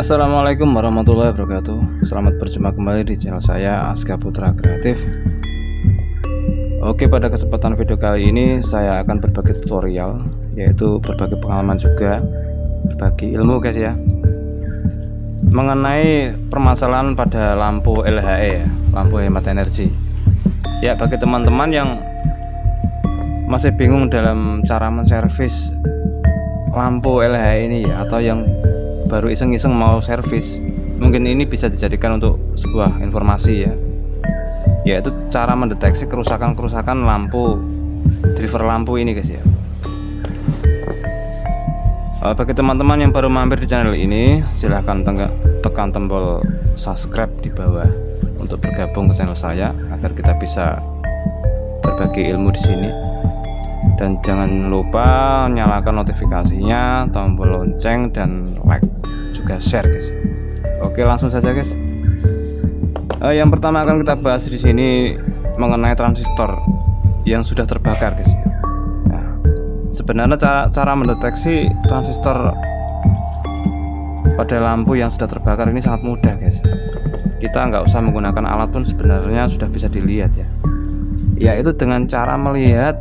Assalamualaikum warahmatullahi wabarakatuh. Selamat berjumpa kembali di channel saya, Aska Putra Kreatif. Oke, pada kesempatan video kali ini saya akan berbagi tutorial, yaitu berbagi pengalaman juga, berbagi ilmu guys ya, mengenai permasalahan pada lampu LHE ya, lampu hemat energi. Ya, bagi teman-teman yang masih bingung dalam cara menservis lampu LHE ini ya, atau yang baru iseng-iseng mau servis, mungkin ini bisa dijadikan untuk sebuah informasi ya, yaitu cara mendeteksi kerusakan-kerusakan lampu driver lampu ini guys ya. Bagi teman-teman yang baru mampir di channel ini, silahkan tekan tombol subscribe di bawah untuk bergabung ke channel saya agar kita bisa berbagi ilmu di sini. Dan jangan lupa nyalakan notifikasinya, tombol lonceng, dan like juga share guys. Oke, langsung saja guys. Yang pertama akan kita bahas di sini mengenai transistor yang sudah terbakar guys. Nah, sebenarnya cara mendeteksi transistor pada lampu yang sudah terbakar ini sangat mudah guys. Kita nggak usah menggunakan alat pun sebenarnya sudah bisa dilihat ya. Yaitu dengan cara melihat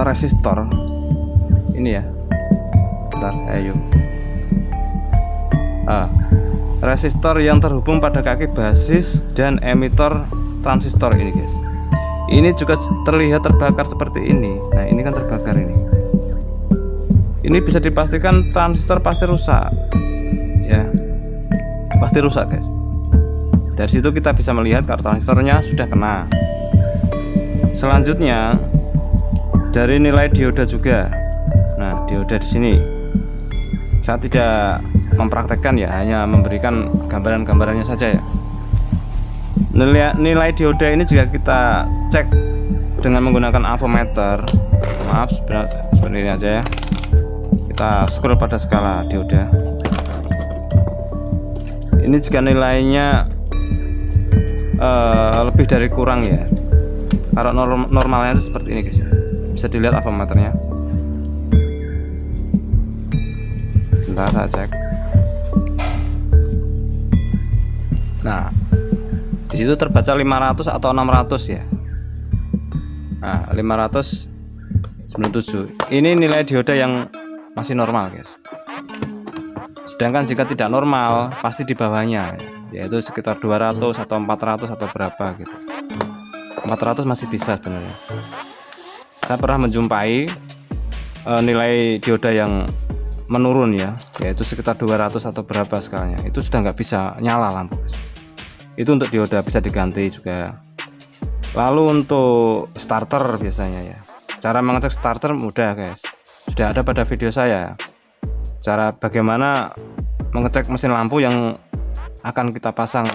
resistor ini ya. Bentar, ayo. Resistor yang terhubung pada kaki basis dan emitor transistor ini guys. Ini juga terlihat terbakar seperti ini. Nah, ini kan terbakar ini. Ini bisa dipastikan transistor pasti rusak. Ya. Pasti rusak guys. Dari situ kita bisa melihat kalau transistornya sudah kena. Selanjutnya dari nilai dioda juga. Nah, dioda di sini saya tidak mempraktekkan ya, hanya memberikan gambaran-gambarannya saja ya. Nilai dioda ini juga kita cek dengan menggunakan avometer. Maaf, seperti ini aja ya. Kita scroll pada skala dioda. Ini juga nilainya lebih dari kurang ya. Kalau normalnya itu seperti ini guys ya. Bisa dilihat avometernya. Bentar, saya cek. Nah, di situ terbaca 500 atau 600 ya. Nah, 597. Ini nilai dioda yang masih normal guys. Sedangkan jika tidak normal pasti di bawahnya, yaitu sekitar 200 atau 400 atau berapa gitu. 400 masih bisa sebenarnya. Saya pernah menjumpai nilai dioda yang menurun ya, yaitu sekitar 200 atau berapa skalanya. Itu sudah nggak bisa nyala lampu guys. Itu untuk dioda, bisa diganti juga. Lalu untuk starter biasanya ya, cara mengecek starter mudah guys, sudah ada pada video saya. Cara bagaimana mengecek mesin lampu yang akan kita pasang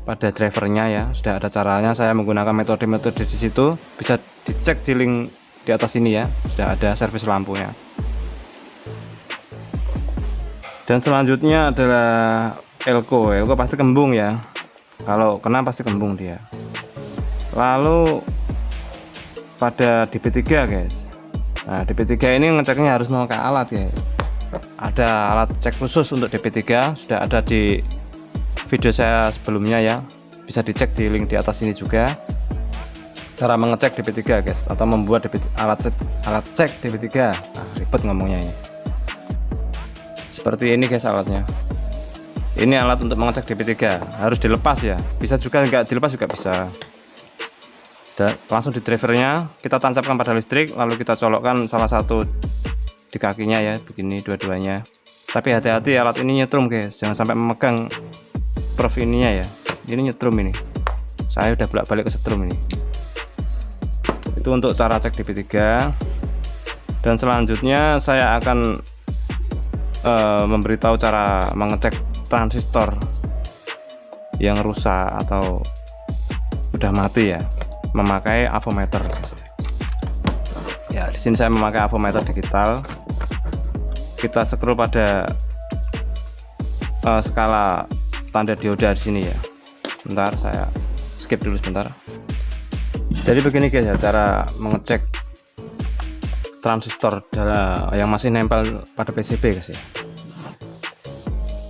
pada drivernya ya, sudah ada caranya. Saya menggunakan metode-metode di situ, bisa dicek di link di atas ini ya, sudah ada servis lampunya. Dan selanjutnya adalah elko pasti kembung ya, kalau kena pasti kembung dia. Lalu pada DP3 guys. Nah, DP3 ini ngeceknya harus memakai alat guys. Ada alat cek khusus untuk DP3, sudah ada di video saya sebelumnya ya, bisa dicek di link di atas ini juga. Cara mengecek DP3 guys, atau membuat alat cek DP3. Nah, ribet ngomongnya ini. Seperti ini guys alatnya. Ini alat untuk mengecek DP3, harus dilepas ya, bisa juga nggak dilepas juga bisa. Dan langsung di drivernya kita tancapkan pada listrik, lalu kita colokkan salah satu di kakinya ya, begini dua-duanya. Tapi hati-hati, alat ini nyetrum guys, jangan sampai memegang prof ininya ya. Ini nyetrum ini, saya udah bolak-balik ke setrum ini. Itu untuk cara cek DP3. Dan selanjutnya saya akan memberitahu cara mengecek transistor yang rusak atau udah mati ya, memakai avometer. Ya, di sini saya memakai avometer digital. Kita scroll pada skala tanda dioda di sini ya. Bentar, saya skip dulu sebentar. Jadi begini guys ya, cara mengecek transistor yang masih nempel pada PCB guys ya.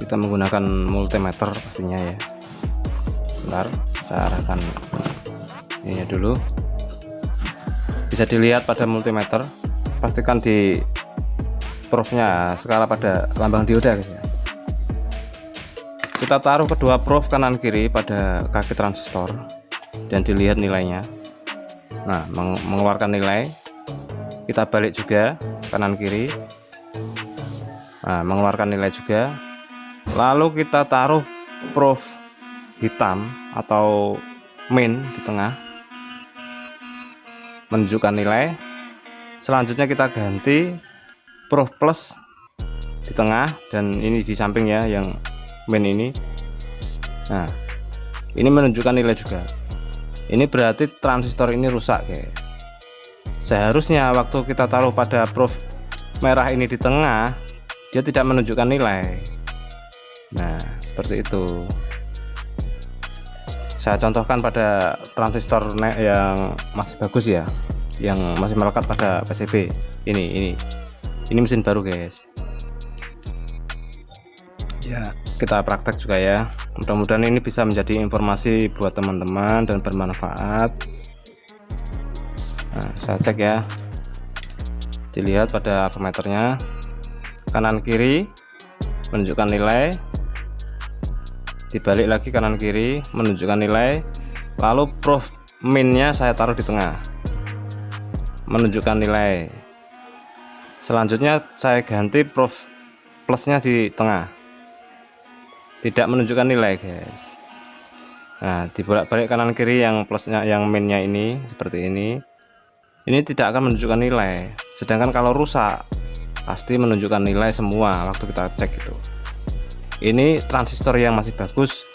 kita menggunakan multimeter pastinya ya. Bentar, saya arahkan ini dulu. Bisa dilihat pada multimeter, pastikan di profnya skala pada lambang dioda guys ya. Kita taruh kedua prof kanan kiri pada kaki transistor dan dilihat nilainya. Nah, mengeluarkan nilai. Kita balik juga kanan kiri. Nah, mengeluarkan nilai juga. Lalu kita taruh prof hitam atau min di tengah, menunjukkan nilai. Selanjutnya kita ganti prof plus di tengah dan ini di samping ya, yang min ini. Nah, ini menunjukkan nilai juga. Ini berarti transistor ini rusak guys. Seharusnya waktu kita taruh pada prof merah ini di tengah, dia tidak menunjukkan nilai. Nah, seperti itu. Saya contohkan pada transistor yang masih bagus ya, yang masih melekat pada PCB. Ini mesin baru guys. Ya, kita praktek juga ya. Mudah-mudahan ini bisa menjadi informasi buat teman-teman dan bermanfaat. Nah, saya cek ya. Dilihat pada voltmeternya, kanan kiri menunjukkan nilai. Dibalik lagi kanan kiri menunjukkan nilai. Lalu prof minnya saya taruh di tengah, menunjukkan nilai. Selanjutnya saya ganti prof plusnya di tengah, tidak menunjukkan nilai guys. Nah, dibolak-balik kanan kiri, yang plusnya, yang minnya ini seperti ini tidak akan menunjukkan nilai. Sedangkan kalau rusak pasti menunjukkan nilai semua waktu kita cek itu. Ini transistor yang masih bagus,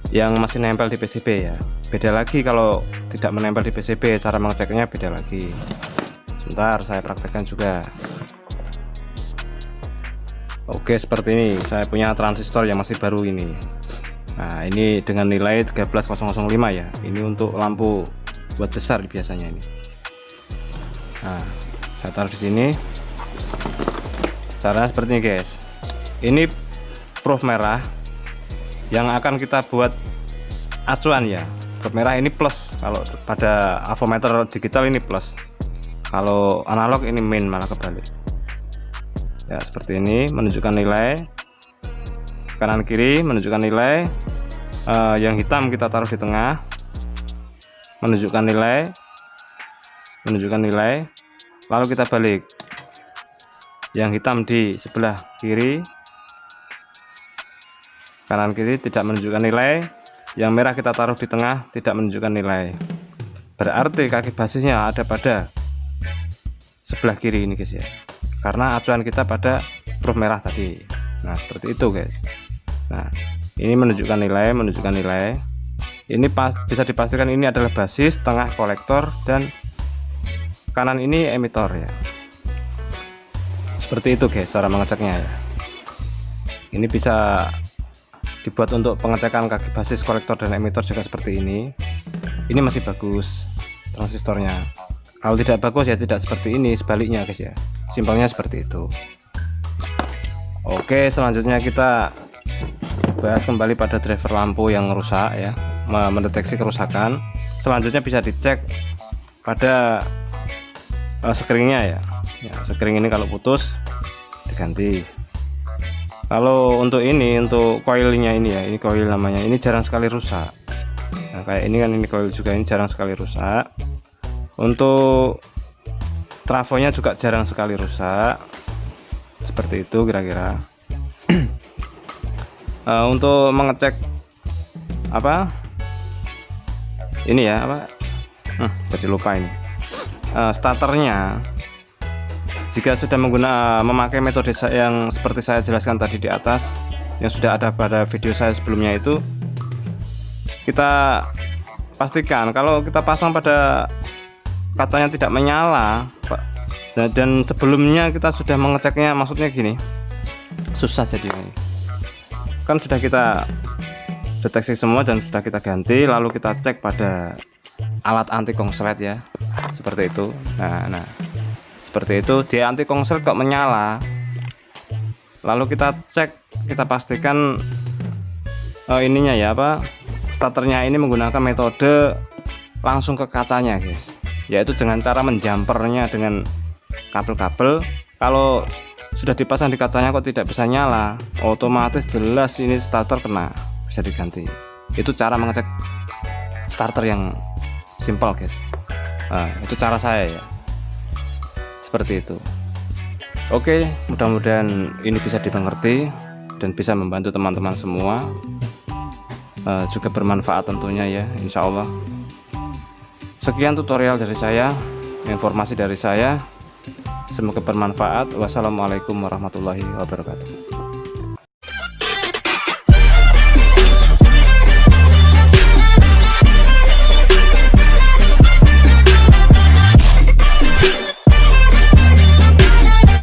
yang masih nempel di PCB ya. Beda lagi kalau tidak menempel di PCB, cara mengeceknya beda lagi. Sebentar, saya praktekkan juga. Oke, seperti ini. Saya punya transistor yang masih baru ini. Nah, ini dengan nilai 13005 ya. Ini untuk lampu buat besar biasanya ini. Nah, saya taruh di sini. Caranya seperti ini guys. Ini prof merah yang akan kita buat acuan ya. Prof merah ini plus, kalau pada avometer digital ini plus, kalau analog ini min, malah kebalik ya. Seperti ini menunjukkan nilai, kanan kiri menunjukkan nilai. Yang hitam kita taruh di tengah, menunjukkan nilai. Lalu kita balik, yang hitam di sebelah kiri, kanan kiri tidak menunjukkan nilai. Yang merah kita taruh di tengah, tidak menunjukkan nilai. Berarti kaki basisnya ada pada sebelah kiri ini guys ya, karena acuan kita pada prof merah tadi. Nah, seperti itu guys. Nah, ini menunjukkan nilai. Ini bisa dipastikan ini adalah basis, tengah kolektor, dan kanan ini emitor ya. Seperti itu guys cara mengeceknya ya. Ini bisa dibuat untuk pengecekan kaki basis, kolektor, dan emitor juga seperti ini. Ini masih bagus transistornya. Kalau tidak bagus ya tidak seperti ini, sebaliknya guys ya. Simpelnya seperti itu. Oke, selanjutnya kita bahas kembali pada driver lampu yang rusak ya, mendeteksi kerusakan. Selanjutnya bisa dicek pada screennya ya. Screen ini kalau putus diganti. Kalau untuk ini, untuk coilnya ini ya, ini coil namanya, ini jarang sekali rusak. Nah, kayak ini kan, ini coil juga, ini jarang sekali rusak. Untuk trafonya juga jarang sekali rusak. Seperti itu kira-kira. Untuk mengecek apa? Ini ya, apa? Jadi lupa ini. Starternya, jika sudah memakai metode yang seperti saya jelaskan tadi di atas, yang sudah ada pada video saya sebelumnya itu, kita pastikan kalau kita pasang pada kacanya tidak menyala, dan sebelumnya kita sudah mengeceknya, maksudnya gini, susah jadi kan sudah kita deteksi semua dan sudah kita ganti, lalu kita cek pada alat anti konslet ya, seperti itu. Nah seperti itu, dia anti konslet kok menyala, Lalu kita cek, kita pastikan ininya ya apa, starternya ini menggunakan metode langsung ke kacanya guys, yaitu dengan cara menjampernya dengan kabel-kabel. Kalau sudah dipasang di kacanya kok tidak bisa nyala, otomatis jelas ini starter kena, bisa diganti. Itu cara mengecek starter yang simpel guys. Itu cara saya ya, seperti itu. Oke, mudah-mudahan ini bisa dimengerti dan bisa membantu teman-teman semua, juga bermanfaat tentunya ya, insya Allah. Sekian tutorial dari saya, informasi dari saya, semoga bermanfaat. Wassalamualaikum warahmatullahi wabarakatuh.